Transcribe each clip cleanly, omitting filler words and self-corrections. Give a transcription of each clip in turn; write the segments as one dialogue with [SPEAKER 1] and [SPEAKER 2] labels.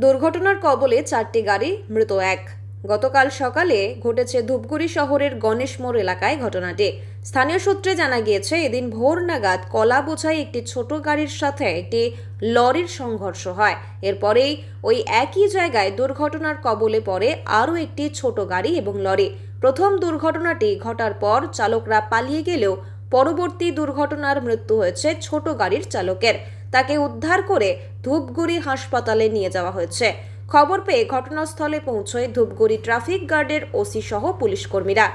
[SPEAKER 1] দুর্ঘটনার কবলে 4টি গাড়ি, মৃত এক। গতকাল সকালে ঘটেছে ধূপগুড়ি শহরের গণেশ মোড় এলাকায় ঘটনাটি। স্থানীয় সূত্রে জানা গিয়েছে, এদিন ভোর নাগাদ কলা বোঝাই একটি ছোট গাড়ির সাথে একটি লরির সংঘর্ষ হয়। এরপরেই ওই একই জায়গায় দুর্ঘটনার কবলে পড়ে আরও একটি ছোট গাড়ি এবং লরি। প্রথম দুর্ঘটনাটি ঘটার পর চালকরা পালিয়ে গেলেও পরবর্তী দুর্ঘটনার মৃত্যু হয়েছে ছোট গাড়ির চালকের। তাকে উদ্ধার করে ধূপগুড়ি হাসপাতালে নিয়ে যাওয়া হয়েছে। খবর পেয়ে ঘটনাস্থলে পৌঁছয় ধূপগুড়ি ট্রাফিক গার্ডের ওসি সহ পুলিশ কর্মীরা।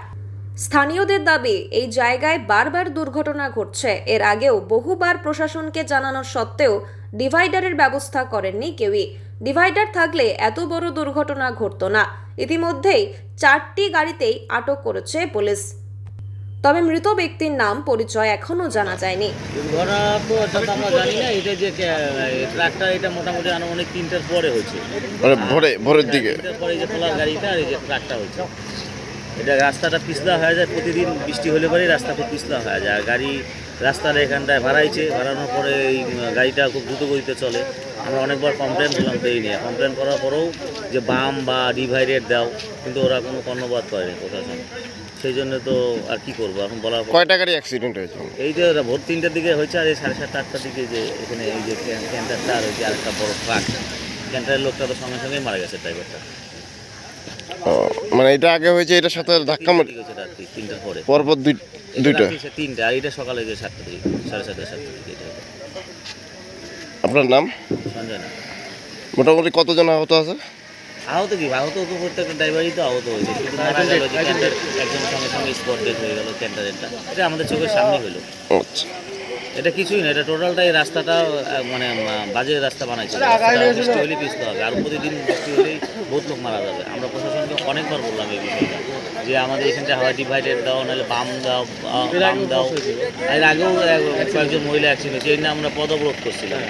[SPEAKER 1] স্থানীয়দের দাবি, এই জায়গায় বারবার দুর্ঘটনা ঘটছে। এর আগেও বহুবার প্রশাসনকে জানানোর সত্ত্বেও ডিভাইডারের ব্যবস্থা করেননি কেউই। ডিভাইডার থাকলে এত বড় দুর্ঘটনা ঘটতো না। ইতিমধ্যেই 4টি গাড়িতেই আটক করেছে পুলিশ। তবে মৃত ব্যক্তির নাম পরিচয় এখনো জানা যায়নি।
[SPEAKER 2] দুর্ঘটনা তো অর্থাৎ আমরা জানি না। এটা যে ট্রাকটা, এটা মোটামুটি আনুমানিক 3টার পরে হয়েছে,
[SPEAKER 3] ভোরের দিকে।
[SPEAKER 2] 3টার পরে এই যে খোলার গাড়িটা আর এই যে ট্রাকটা হয়েছে। এটা রাস্তাটা পিছলা হয়ে যায়, প্রতিদিন বৃষ্টি হলে পরেই রাস্তা খুব পিছলা হয়ে যায়। গাড়ি রাস্তার এখানটায় ভাড়াইছে, ভাড়ানোর পরে এই গাড়িটা খুব দ্রুত গতিতে চলে। আমরা অনেকবার কমপ্লেন করলাম, দেই নিয়ে কমপ্লেন করার পরেও যে বাম বা ডিভাইডেড দাও, কিন্তু ওরা কোনো কর্ণপাত করেনি প্রশাসন। সেই জন্য তো আর কি করবো এখন বলার।
[SPEAKER 3] কয়টা গাড়ি অ্যাক্সিডেন্ট হয়েছে?
[SPEAKER 2] এই যে ভোর 3টার দিকে হয়েছে, আর এই 7:30 8টার দিকে যে এখানে এই যে ক্যান্টারটা আর ওই যে আরেকটা বড় ট্রাক, ক্যান্টারের লোকটা তো সঙ্গে সঙ্গেই মারা গেছে, ড্রাইভারটা।
[SPEAKER 3] মানে এটা আগে হয়েছে, এটার সাথে ধাক্কা মারি
[SPEAKER 2] হয়েছে রাত্রি 3টার পরে,
[SPEAKER 3] পরপর দুইটা।
[SPEAKER 2] 3টা, আর এটা সকালে যে 7টার দিকে, 7:30 7টার দিকে। এটা
[SPEAKER 3] আপনার নাম?
[SPEAKER 2] সঞ্জয় না।
[SPEAKER 3] মোটামুটি কতজন আহত আছে?
[SPEAKER 2] আহত কি, আহত তো প্রত্যেকটা ড্রাইভারই তো আহত হয়েছে, শুধু মারা গেল যে ক্যান্টার একজন সঙ্গে সঙ্গে স্পট ডেথ হয়ে গেল ক্যান্টারেরটা। এটা আমাদের চোখের সামনে হলো।
[SPEAKER 3] আচ্ছা,
[SPEAKER 2] এটা কিছুই না, এটা টোটালটাই রাস্তাটা মানে বাজে রাস্তা বানাইছে। বৃষ্টি হলেই পিছতে হবে, আর প্রতিদিন বৃষ্টি হলেই বহুত লোক মারা যাবে। আমরা প্রশাসনকে অনেকবার বললাম এই বিষয়টা, যে আমাদের এখানটা হয় ডিভাইডেড দাও, নাহলে বাম দাও, বাম দাও। এর আগেও কয়েকজন মহিলা অ্যাক্সিডেন্ট হয়েছে, এই নিয়ে আমরা পদ অবরোধ করছিলাম।